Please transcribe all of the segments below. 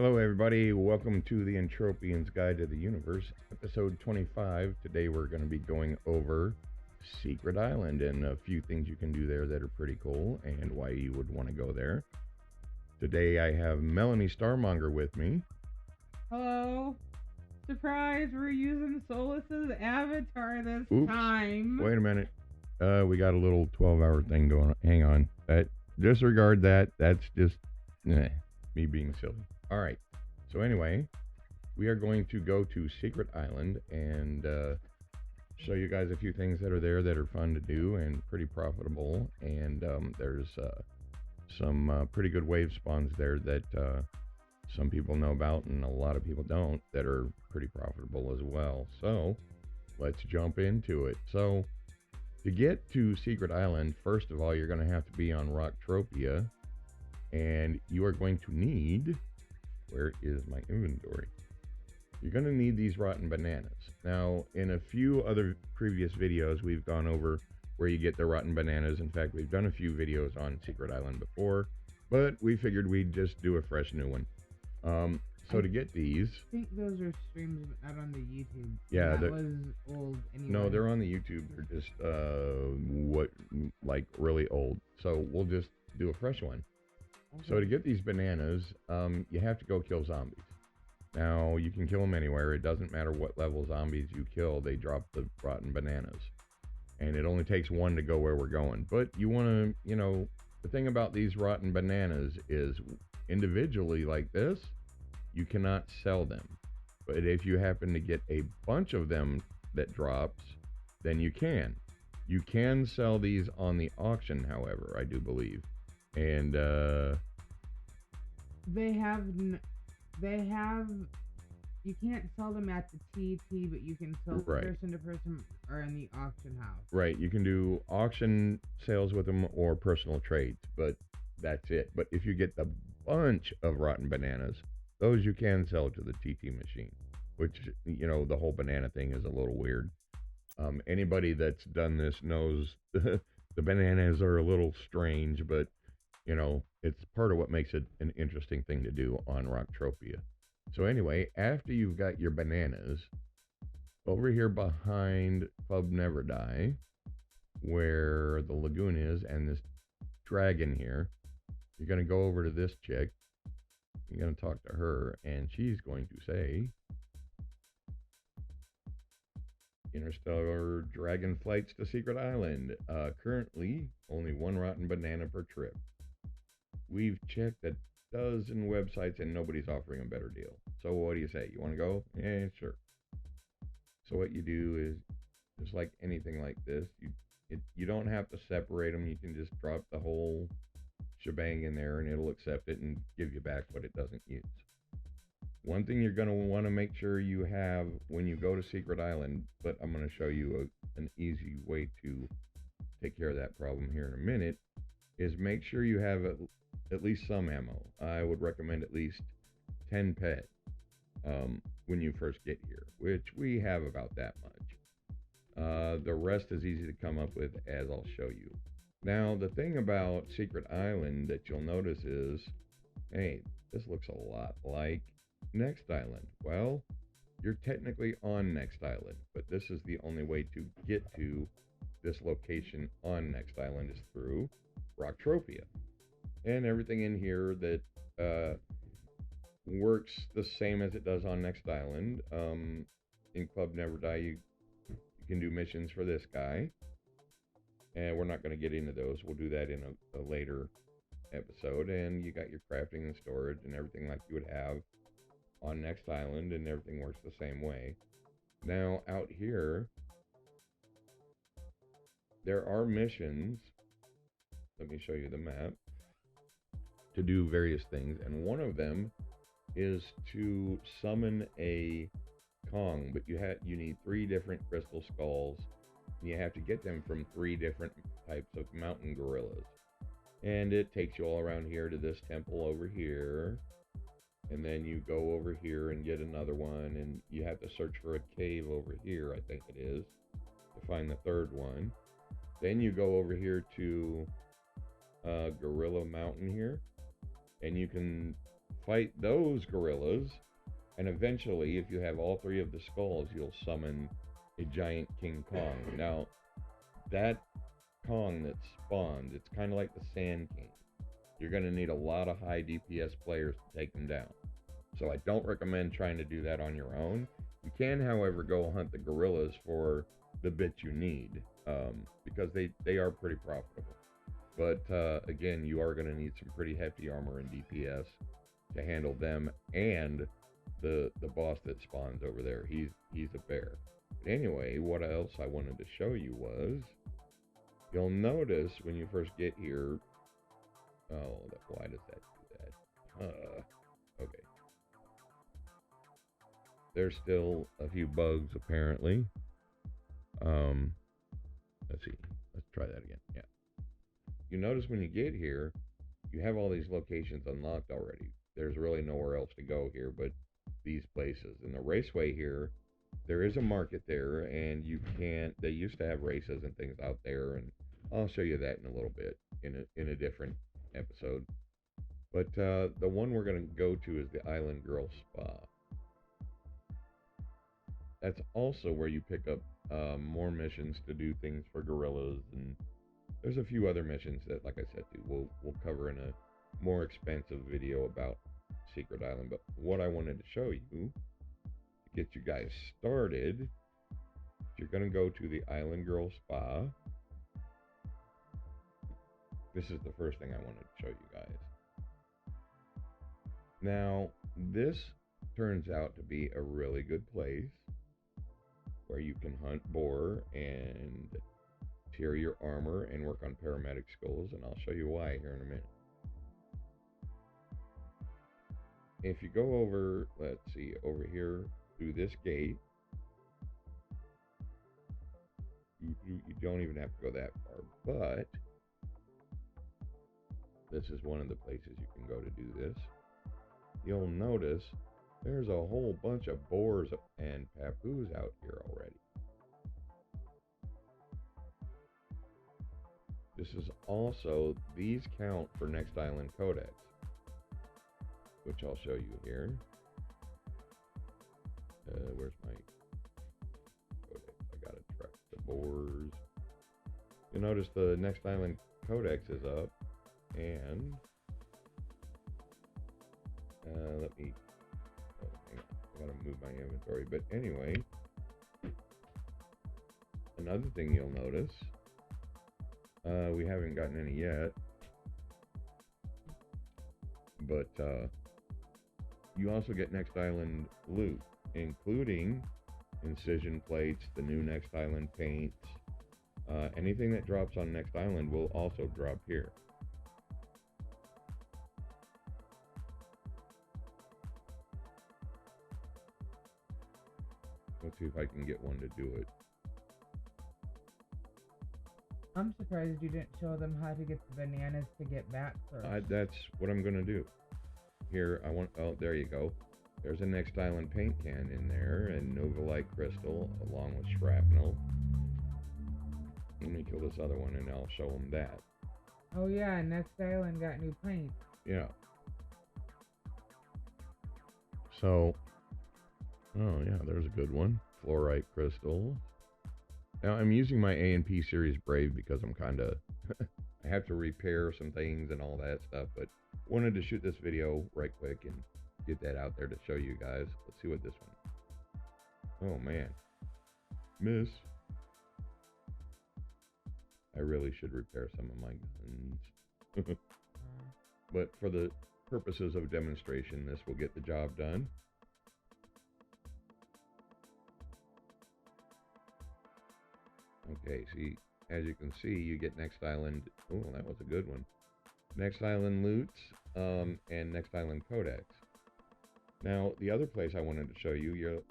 Hello, everybody. Welcome to the Entropian's Guide to the Universe, episode 25. Today, we're going to be going over Secret Island and a few things you can do there that are pretty cool and why you would want to go there. Today, I have Melanie Starmonger with me. Hello. Surprise, we're using Solus's avatar this Oops. time. Wait a minute. We got a little 12-hour thing going on. Hang on. Disregard that. That's just me being silly. All right. So anyway, we are going to go to Secret Island and show you guys a few things that are there that are fun to do and pretty profitable. And there's some pretty good wave spawns there that some people know about and a lot of people don't, that are pretty profitable as well. So let's jump into it. So to get to Secret Island, first of all, you're going to have to be on Rocktropia, and you are going to need, where is my inventory? You're going to need these rotten bananas. Now, in a few other previous videos, we've gone over where you get the rotten bananas. In fact, we've done a few videos on Secret Island before, but we figured we'd just do a fresh new one. So to get these, I think those are streams out on the YouTube. Yeah, that was old anyway. No, they're on the YouTube. They're just really old. So we'll just do a fresh one. Okay. So to get these bananas, you have to go kill zombies. Now, you can kill them anywhere. It doesn't matter what level zombies you kill. They drop the rotten bananas. And it only takes one to go where we're going. But you want to, the thing about these rotten bananas is individually like this, you cannot sell them. But if you happen to get a bunch of them that drops, then you can. You can sell these on the auction, however, I do believe. And they have you can't sell them at the TT, but you can sell Right. person to person or in the auction house. Right, you can do auction sales with them or personal trades, but that's it. But if you get the bunch of rotten bananas, those you can sell to the TT machine, which, the whole banana thing is a little weird. Anybody that's done this knows the bananas are a little strange, but, it's part of what makes it an interesting thing to do on Rocktropia. So anyway, after you've got your bananas, over here behind Club Never Die, where the lagoon is and this dragon here, you're going to go over to this chick. You're going to talk to her, and she's going to say, Interstellar Dragon flights to Secret Island. Currently, only one rotten banana per trip. We've checked a dozen websites, and nobody's offering a better deal. So what do you say? You want to go? Yeah, sure. So what you do is, just like anything like this, you don't have to separate them. You can just drop the whole shebang in there, and it'll accept it and give you back what it doesn't use. One thing you're going to want to make sure you have when you go to Secret Island, but I'm going to show you an easy way to take care of that problem here in a minute, is make sure you have at least some ammo. I would recommend at least 10 PET when you first get here, which we have about that much. The rest is easy to come up with, as I'll show you. Now, the thing about Secret Island that you'll notice is, hey, this looks a lot like Next Island. Well, you're technically on Next Island, but this is the only way to get to this location on Next Island is through Rocktropia. And everything in here that works the same as it does on Next Island. In Club Never Die, you can do missions for this guy. And we're not going to get into those. We'll do that in a later episode. And you got your crafting and storage and everything like you would have on Next Island, and everything works the same way. Now, out here, there are missions. Let me show you the map. To do various things, and one of them is to summon a Kong, but you need 3 different crystal skulls. You have to get them from 3 different types of mountain gorillas. And it takes you all around here to this temple over here. And then you go over here and get another one. And you have to search for a cave over here, I think it is, to find the 3rd one. Then you go over here to Gorilla Mountain here. And you can fight those gorillas, and eventually, if you have all three of the skulls, you'll summon a giant King Kong. Now, that Kong that spawned, it's kind of like the Sand King. You're going to need a lot of high DPS players to take him down. So I don't recommend trying to do that on your own. You can, however, go hunt the gorillas for the bits you need, because they are pretty profitable. But again, you are going to need some pretty hefty armor and DPS to handle them and the boss that spawns over there. He's a bear. But anyway, what else I wanted to show you was, you'll notice when you first get here. Oh, why does that do that? Okay. There's still a few bugs apparently. Let's see. Let's try that again. Yeah. You notice when you get here, you have all these locations unlocked already. There's really nowhere else to go here but these places. In the raceway here, there is a market there, and you can't. They used to have races and things out there, and I'll show you that in a little bit in a different episode. But the one we're going to go to is the Island Girl Spa. That's also where you pick up more missions to do things for gorillas, and there's a few other missions that, like I said, we'll cover in a more expansive video about Secret Island. But what I wanted to show you, to get you guys started, you're going to go to the Island Girl Spa. This is the first thing I wanted to show you guys. Now, this turns out to be a really good place where you can hunt boar and tier your armor and work on paramedic skulls, and I'll show you why here in a minute. If you go over, let's see, over here through this gate, you don't even have to go that far, but this is one of the places you can go to do this. You'll notice there's a whole bunch of boars and papoose out here already. This is also, these count for Next Island Codex, which I'll show you here. Where's my codex? I gotta track the boars. You'll notice the Next Island Codex is up, and let me, hang on, I gotta move my inventory. But anyway, another thing you'll notice, we haven't gotten any yet, but you also get Next Island loot, including incision plates, the new Next Island paints. Anything that drops on Next Island will also drop here. Let's see if I can get one to do it. I'm surprised you didn't show them how to get the bananas to get back first. That's what I'm going to do. Here, oh, there you go. There's a Next Island paint can in there, and Novolite crystal, along with shrapnel. Let me kill this other one, and I'll show them that. Oh yeah, Next Island got new paint. Yeah. So, oh yeah, there's a good one. Fluorite crystal. Now, I'm using my A&P series Brave because I'm kind of, I have to repair some things and all that stuff, but wanted to shoot this video right quick and get that out there to show you guys. Let's see what this one. Oh man. Miss. I really should repair some of my guns. But for the purposes of demonstration, this will get the job done. Okay, see, as you can see, you get Next Island. Oh, that was a good one. Next Island loots, and Next Island Codex. Now, the other place I wanted to show you,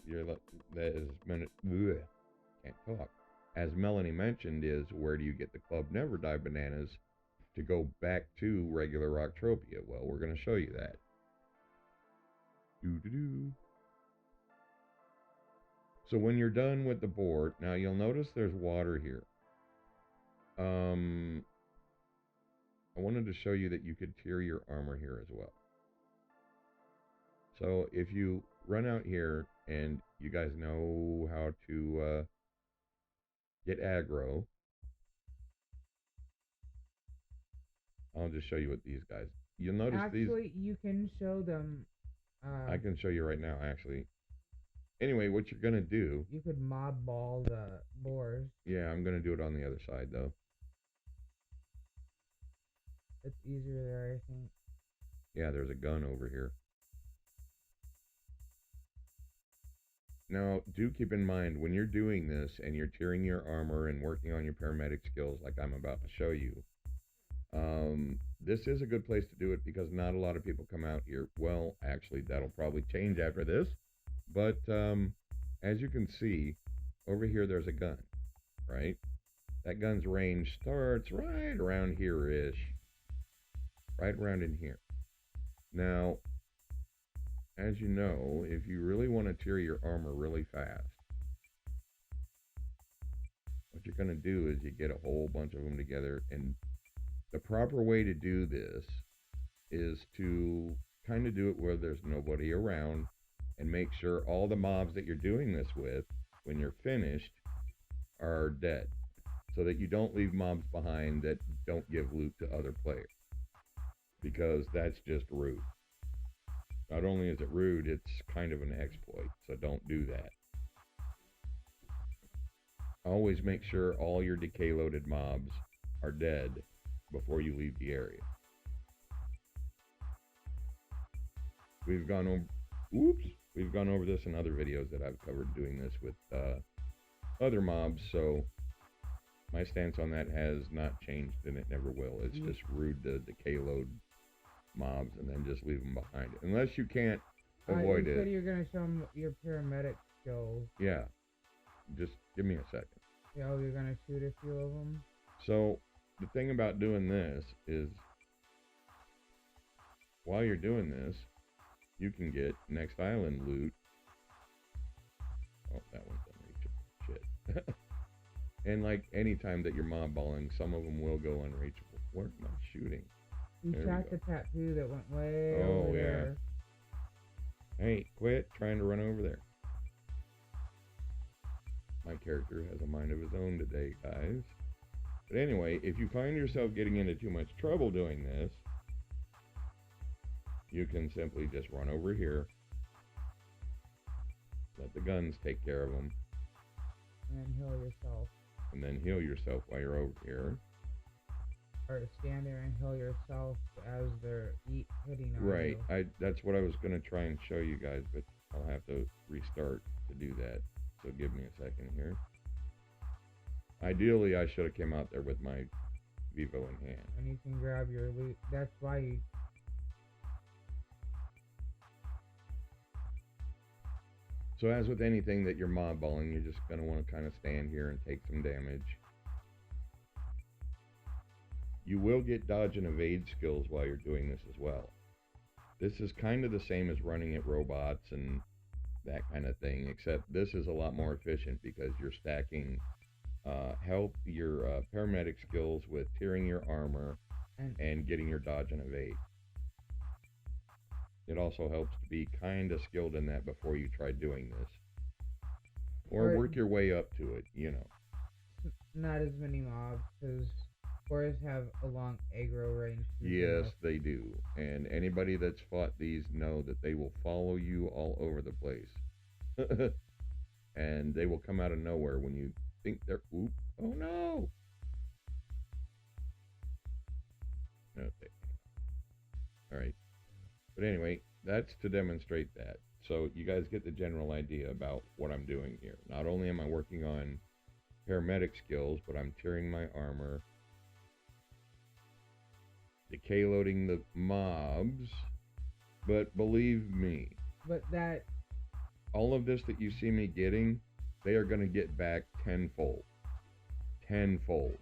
that is, can't talk. As Melanie mentioned, is where do you get the Club Never Die bananas to go back to regular Rocktropia? Well, we're going to show you that. So when you're done with the board, now you'll notice there's water here. I wanted to show you that you could tier your armor here as well. So if you run out here and you guys know how to get aggro, I'll just show you what these guys. You'll notice Actually, you can show them. I can show you right now, actually. Anyway, what you're gonna do? You could mob ball the boars. Yeah, I'm gonna do it on the other side though. It's easier there, I think. Yeah, there's a gun over here. Now, do keep in mind when you're doing this and you're tiering your armor and working on your paramedic skills, like I'm about to show you. This is a good place to do it because not a lot of people come out here. Well, actually, that'll probably change after this. But as you can see, over here there's a gun, right? That gun's range starts right around here-ish. Right around in here. Now, as you know, if you really want to tier your armor really fast, what you're going to do is you get a whole bunch of them together, and the proper way to do this is to kind of do it where there's nobody around and make sure all the mobs that you're doing this with, when you're finished, are dead, so that you don't leave mobs behind that don't give loot to other players, because that's just rude. Not only is it rude, it's kind of an exploit, so don't do that. Always make sure all your decay loaded mobs are dead before you leave the area. We've gone over this in other videos that I've covered doing this with other mobs, so my stance on that has not changed and it never will. It's just rude to decay load mobs and then just leave them behind, unless you can't avoid you it. said you're gonna show them your paramedic skills. Yeah, just give me a second. Yeah, you're gonna shoot a few of them. So the thing about doing this is, while you're doing this, you can get next island loot. Oh, that one's unreachable. Shit. And like any time that you're mob balling, some of them will go unreachable. Where am I shooting? You There shot we the tattoo that went way Oh, over yeah. there. Hey, quit trying to run over there. My character has a mind of his own today, guys. But anyway, if you find yourself getting into too much trouble doing this, you can simply just run over here, let the guns take care of them, And then heal yourself. and then heal yourself while you're over here. Or stand there and heal yourself as they're hitting on Right. you. That's what I was going to try and show you guys, but I'll have to restart to do that. So give me a second here. Ideally, I should have came out there with my Vivo in hand. And you can grab your loot. That's why you... So as with anything that you're mob balling, you're just going to want to kind of stand here and take some damage. You will get dodge and evade skills while you're doing this as well. This is kind of the same as running at robots and that kind of thing, except this is a lot more efficient because you're stacking health, your paramedic skills with tiering your armor and getting your dodge and evade. It also helps to be kind of skilled in that before you try doing this. Or work your way up to it, you know. Not as many mobs, because boars have a long aggro range. Yes, they do. And anybody that's fought these know that they will follow you all over the place. And they will come out of nowhere when you think they're... Oop. Oh, no! Okay. Alright. But anyway, that's to demonstrate that. So you guys get the general idea about what I'm doing here. Not only am I working on paramedic skills, but I'm tiering my armor, decay loading the mobs. But believe me, But that... all of this that you see me getting, they are going to get back tenfold. Tenfold.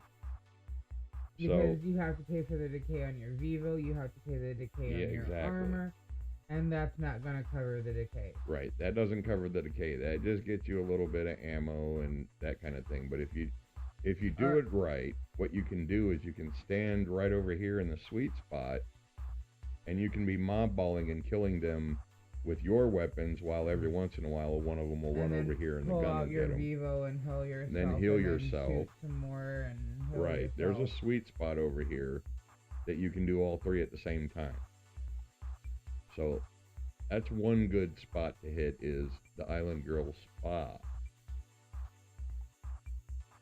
Because you have to pay for the decay on your Vivo, you have to pay the decay on your armor, and that's not going to cover the decay. Right, that doesn't cover the decay. That just gets you a little bit of ammo and that kind of thing. But if you do it right, what you can do is you can stand right over here in the sweet spot, and you can be mob balling and killing them with your weapons, while every once in a while one of them will run over here and the gun will get them. Pull out your Vivo and heal yourself. Then heal yourself. Shoot some more and heal right. yourself. There's a sweet spot over here that you can do all three at the same time. So that's one good spot to hit, is the Island Girl Spa.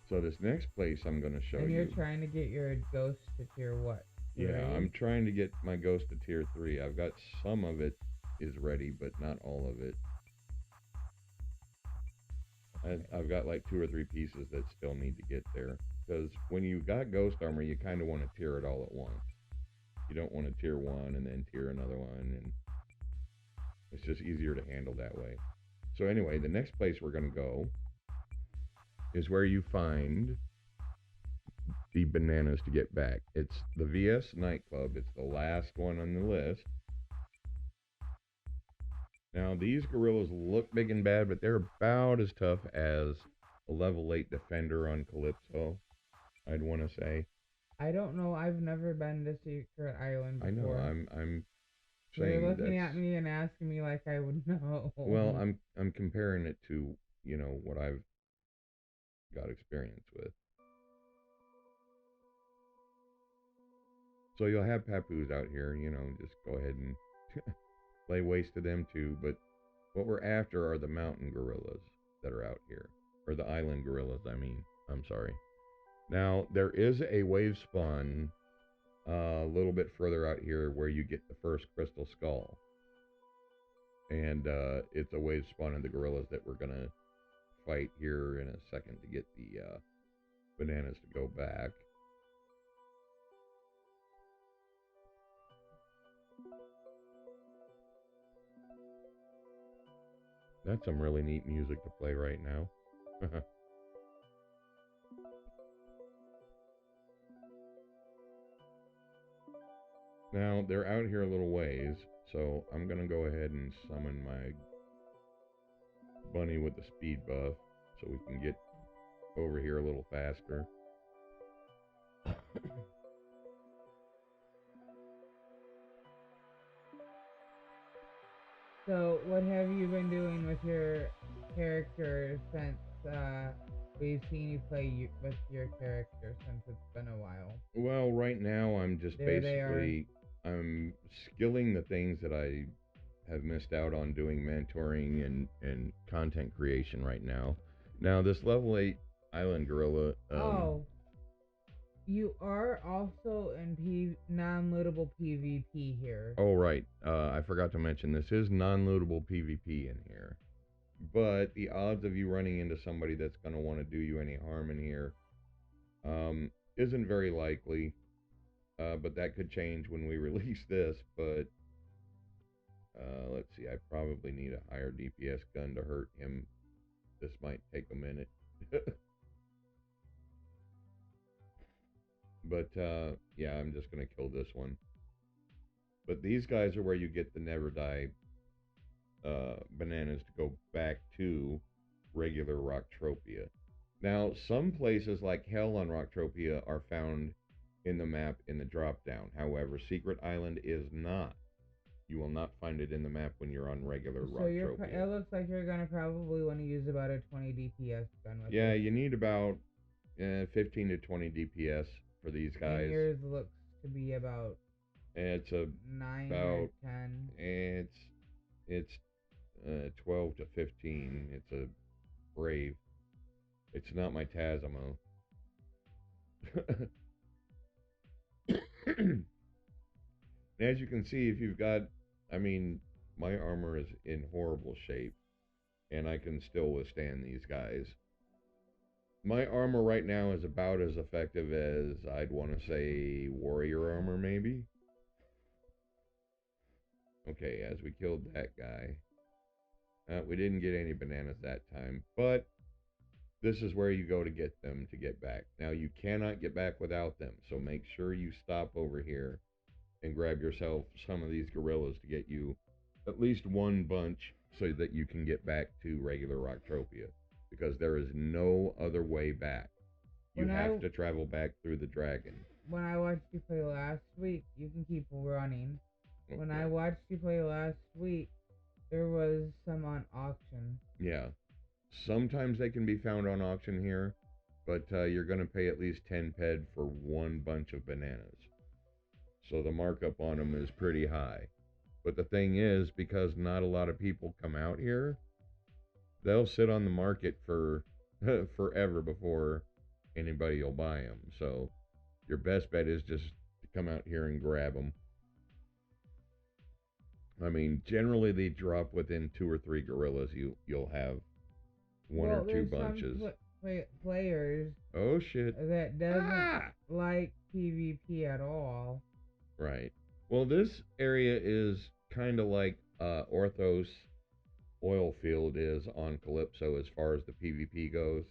So this next place I'm going to show you. And you're trying to get your ghost to tier what? Yeah, I'm trying to get my ghost to tier 3. I've got some of it is ready, but not all of it. I've got like 2 or 3 pieces that still need to get there. Because when you got ghost armor, you kind of want to tier it all at once. You don't want to tier 1 and then tier another one, and it's just easier to handle that way. So anyway, the next place we're going to go is where you find the bananas to get back. It's the VS nightclub. It's the last one on the list. Now, these gorillas look big and bad, but they're about as tough as a level 8 defender on Calypso, I'd want to say. I don't know. I've never been to Secret Island before. I know. I'm saying you're looking at me and asking me like I would know. Well, I'm comparing it to, you know, what I've got experience with. So you'll have Papoos out here, you know, just go ahead and lay waste to them too. But what we're after are the mountain gorillas that are out here. Or the island gorillas, I'm sorry. Now, there is a wave spawn a little bit further out here where you get the first crystal skull. And it's a wave spawn of the gorillas that we're going to fight here in a second to get the bananas to go back. That's some really neat music to play right now. Now, they're out here a little ways, so I'm going to go ahead and summon my bunny with the speed buff so we can get over here a little faster. So, what have you been doing with your character since we've seen you play with your character since it's been a while? Well, right now I'm just I'm skilling the things that I have missed out on doing mentoring and content creation right now. Now, this level 8 Island Gorilla... You are also in non-lootable PvP here. Oh, right. I forgot to mention, this is non-lootable PvP in here. But the odds of you running into somebody that's going to want to do you any harm in here isn't very likely. But that could change when we release this. But let's see. I probably need a higher DPS gun to hurt him. This might take a minute. But, yeah, I'm just going to kill this one. But these guys are where you get the Never Die bananas to go back to regular Rocktropia. Now, some places like Hell on Rocktropia are found in the map in the drop-down. However, Secret Island is not. You will not find it in the map when you're on regular Rocktropia. It looks like you're going to probably want to use about a 20 DPS gun with Yeah, you need about 15 to 20 DPS for these guys. And yours looks to be about it's 9 or 10. It's 12 to 15. It's a Brave. It's not my Tasmo. As you can see, if you've got, my armor is in horrible shape, and I can still withstand these guys. My armor right now is about as effective as I'd want to say warrior armor, maybe. Okay, as we killed that guy. We didn't get any bananas that time, but this is where you go to get them to get back. Now, you cannot get back without them, so make sure you stop over here and grab yourself some of these gorillas to get you at least one bunch so that you can get back to regular Rocktropia. Because there is no other way back. You have to travel back through the dragon. When I watched you play last week, you can keep running. Okay. When I watched you play last week, There was some on auction. Yeah. Sometimes they can be found on auction here, but you're going to pay at least 10 ped for one bunch of bananas. So the markup on them is pretty high. But the thing is, because not a lot of people come out here, they'll sit on the market for forever before anybody will buy them. So your best bet is just to come out here and grab them. I mean, generally they drop within 2 or 3 gorillas. You'll have one or two bunches. Players. Oh shit! That doesn't like PvP at all. Right. Well, this area is kind of like Orthos oil field is on Calypso as far as the PvP goes.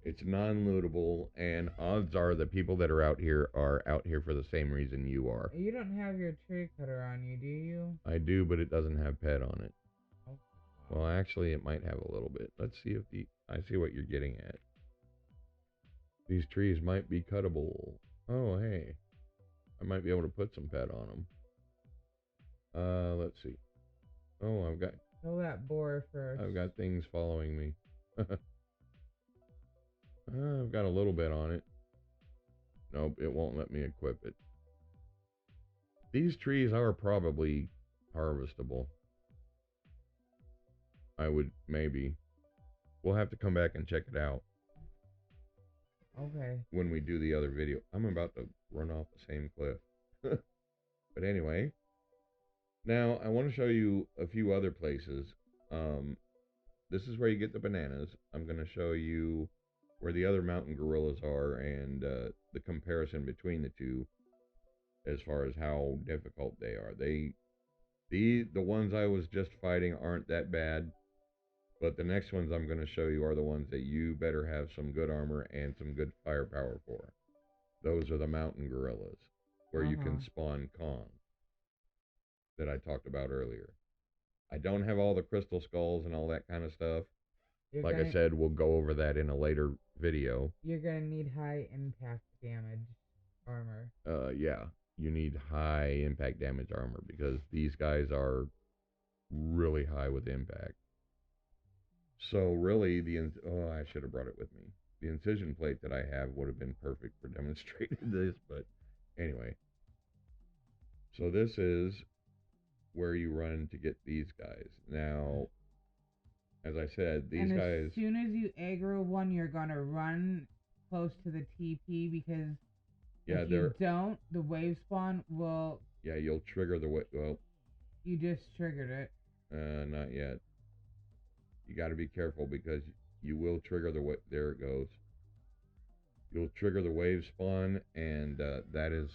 It's non-lootable, and odds are the people that are out here for the same reason you are. You don't have your tree cutter on you, do you? I do, but it doesn't have pet on it. Oh. Well, actually, it might have a little bit. Let's see if I see what you're getting at. These trees might be cuttable. Oh, hey. I might be able to put some pet on them. Let's see. Oh, I've got... Kill that boar first. I've got things following me. I've got a little bit on it. Nope, it won't let me equip it. These trees are probably harvestable. I would, maybe. We'll have to come back and check it out. Okay. When we do the other video. I'm about to run off the same cliff. But anyway. Now, I want to show you a few other places. This is where you get the bananas. I'm going to show you where the other mountain gorillas are and the comparison between the two as far as how difficult they are. The ones I was just fighting aren't that bad, but the next ones I'm going to show you are the ones that you better have some good armor and some good firepower for. Those are the mountain gorillas, where you can spawn Kong that I talked about earlier. I don't have all the crystal skulls and all that kind of stuff. Like I said, we'll go over that in a later video. You're going to need high impact damage armor. Yeah, you need high impact damage armor because these guys are really high with impact. So really, I should have brought it with me. The incision plate that I have would have been perfect for demonstrating this, but anyway. So this is where you run to get these guys. Now, as I said, these guys... as soon as you aggro one, you're going to run close to the TP because if you don't, the wave spawn will... Yeah, you'll trigger the wave... Well... You just triggered it. Not yet. You got to be careful because you will trigger the wave... There it goes. You'll trigger the wave spawn, and that is...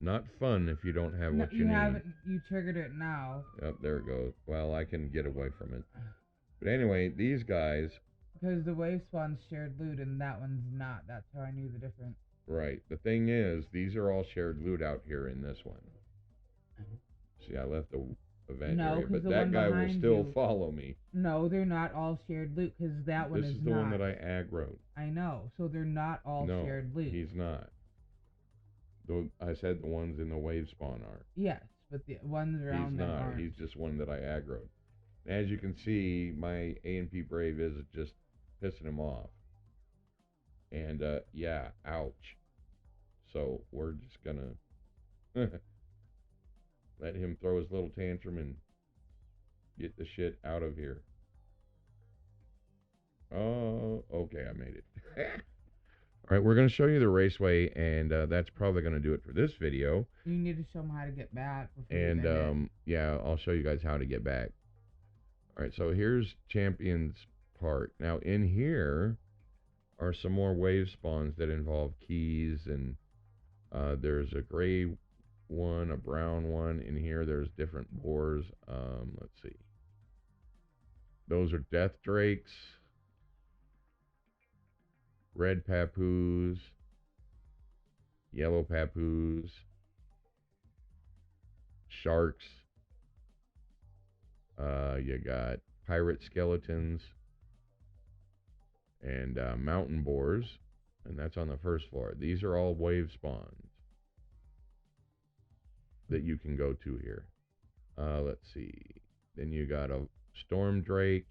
not fun if you don't have what you need. You triggered it now. Yep, there it goes. Well, I can get away from it. But anyway, these guys... Because the wave spawn's shared loot and that one's not. That's how I knew the difference. Right. The thing is, these are all shared loot out here in this one. See, I left the event area, but that guy will still follow me. No, they're not all shared loot because that one is not. This is the one that I aggroed. I know. So they're not all shared loot. He's not. I said the ones in the wave spawn are. Yes, but the ones around them aren't. He's just one that I aggroed. As you can see, my A&P Brave is just pissing him off. And, yeah, ouch. So, we're just gonna let him throw his little tantrum and get the shit out of here. Oh, okay, I made it. All right, we're going to show you the raceway, and that's probably going to do it for this video. You need to show them how to get back. And, yeah, I'll show you guys how to get back. All right, so here's Champions Park. Now, in here are some more wave spawns that involve keys, and there's a gray one, a brown one. In here, there's different boars. Let's see. Those are death drakes, red papoose, yellow papoose, sharks. You got pirate skeletons and mountain boars, and that's on the first floor. These are all wave spawns that you can go to here. Let's see. Then you got a Storm Drake,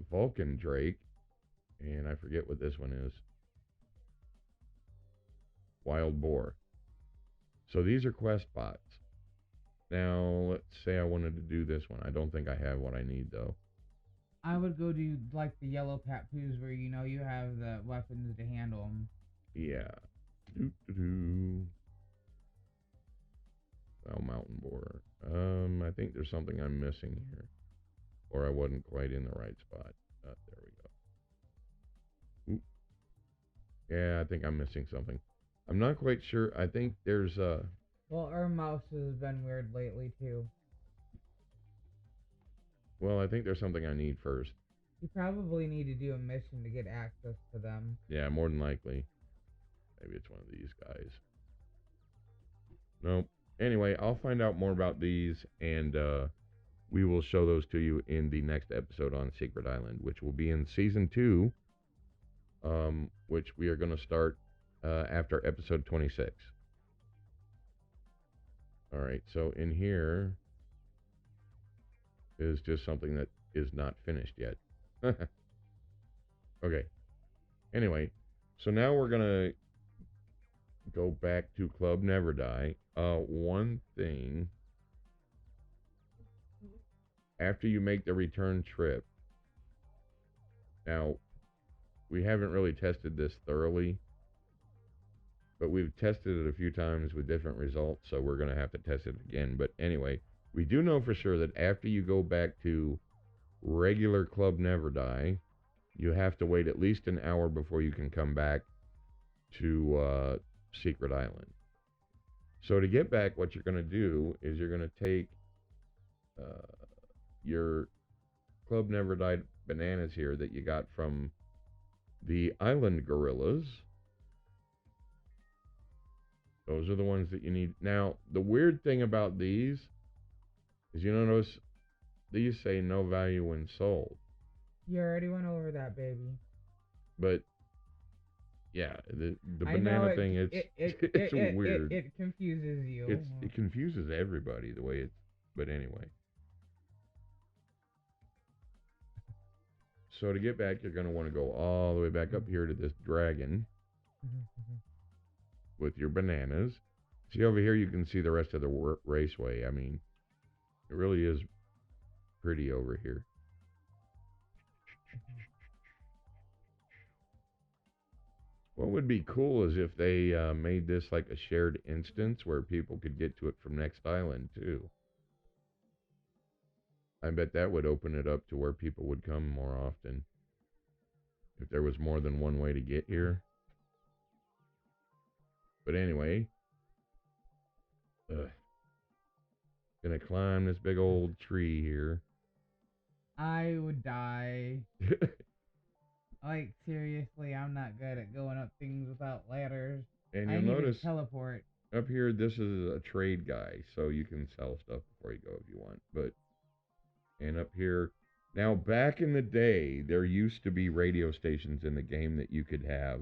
Vulcan Drake, and I forget what this one is. Wild Boar. So these are quest bots. Now, let's say I wanted to do this one. I don't think I have what I need, though. I would go do, like, the yellow papoose where, you know, you have the weapons to handle them. Yeah. Doo-doo-doo. Well, Mountain Boar. I think there's something I'm missing here. Or I wasn't quite in the right spot. There we go. Oop. Yeah, I think I'm missing something. I'm not quite sure. I think there's Well, our mouse has been weird lately, too. Well, I think there's something I need first. You probably need to do a mission to get access to them. Yeah, more than likely. Maybe it's one of these guys. Nope. Anyway, I'll find out more about these, and we will show those to you in the next episode on Secret Island, which will be in Season 2, which we are going to start after episode 26. All right, so in here is just something that is not finished yet. Okay. Anyway, so now we're going to go back to Club Never Die. One thing, after you make the return trip, now, we haven't really tested this thoroughly, but we've tested it a few times with different results, so we're going to have to test it again. But anyway, we do know for sure that after you go back to regular Club Never Die, you have to wait at least an hour before you can come back to Secret Island. So to get back, what you're going to do is you're going to take your Club Never Die bananas here that you got from the Island Gorillas. Those are the ones that you need. Now, the weird thing about these is you notice these say no value when sold. You already went over that, baby. But yeah, the banana thing, it's weird. It confuses you. It confuses everybody the way it's. But anyway. So to get back, you're going to want to go all the way back up here to this dragon with your bananas. See over here, you can see the rest of the raceway. I mean, it really is pretty over here. What would be cool is if they made this like a shared instance where people could get to it from Next Island too. I bet that would open it up to where people would come more often. If there was more than one way to get here. But anyway. Gonna climb this big old tree here. I would die. Like, seriously, I'm not good at going up things without ladders. And you'll notice teleport. Up here, this is a trade guy, so you can sell stuff before you go if you want. And up here, now back in the day, there used to be radio stations in the game that you could have,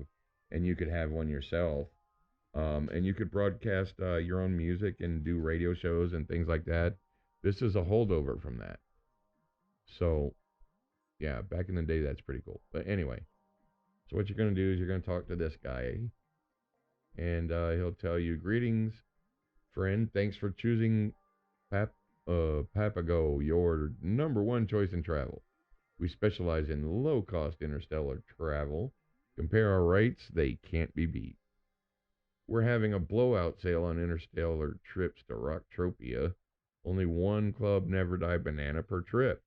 and you could have one yourself. And you could broadcast your own music and do radio shows and things like that. This is a holdover from that. So, yeah, back in the day, that's pretty cool. But anyway, so what you're going to do is you're going to talk to this guy. And he'll tell you, greetings, friend. Thanks for choosing Papago, your number one choice in travel. We specialize in low-cost interstellar travel. Compare our rates, they can't be beat. We're having a blowout sale on interstellar trips to Rocktropia. Only one Club Never Die banana per trip.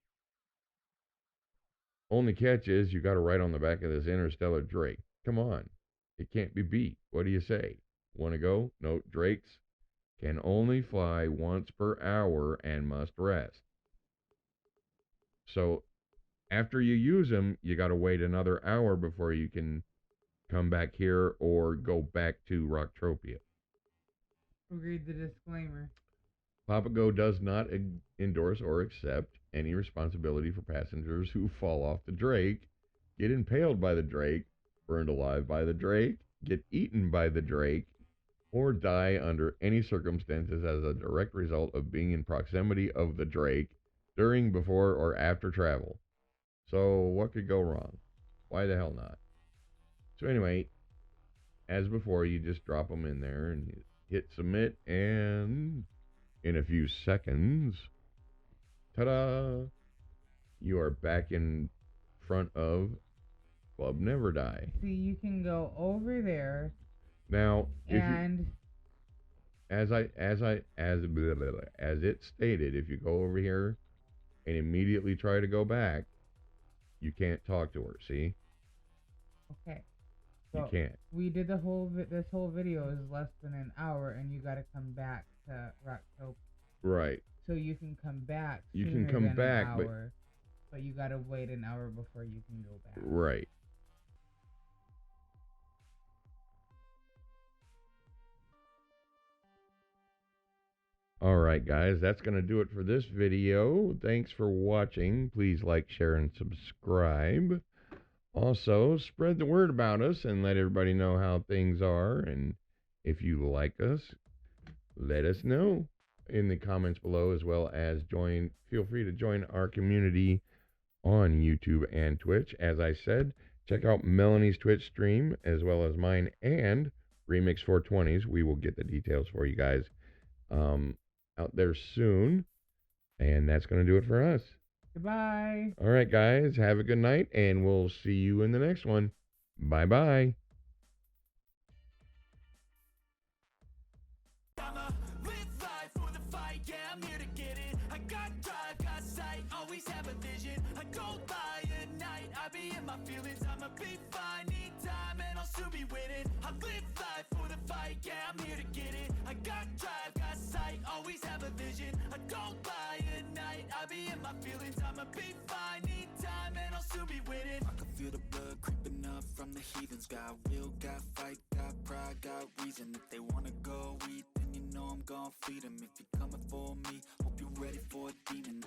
Only catch is you got to write on the back of this interstellar Drake. Come on. It can't be beat. What do you say? Want to go? Note, Drakes can only fly once per hour and must rest. So after you use them, you got to wait another hour before you can come back here or go back to Rocktropia. Read the disclaimer. Papago does not endorse or accept any responsibility for passengers who fall off the Drake, get impaled by the Drake, burned alive by the Drake, get eaten by the Drake, or die under any circumstances as a direct result of being in proximity of the drake during, before, or after travel. So, what could go wrong? Why the hell not? So, anyway, as before, you just drop them in there and you hit submit, and in a few seconds, ta-da, you are back in front of Club Never Die. See, you can go over there. Now, and as it stated, if you go over here and immediately try to go back, you can't talk to her. See? Okay. So you can't. We did this whole video is less than an hour, and you got to come back to Rocktober. Right. So you can come back. You can come back, an hour, but you got to wait an hour before you can go back. Right. Alright guys, that's going to do it for this video. Thanks for watching. Please like, share, and subscribe. Also, spread the word about us and let everybody know how things are. And if you like us, let us know in the comments below, as well as feel free to join our community on YouTube and Twitch. As I said, check out Melanie's Twitch stream as well as mine and Remix 420's. We will get the details for you guys out there soon. And that's going to do it for us. Goodbye. All right, guys. Have a good night, and we'll see you in the next one. Bye-bye. From the heathens, got will, got fight, got pride, got reason. If they wanna go eat, then you know I'm gon' feed them. If you're coming for me, hope you're ready for a demon.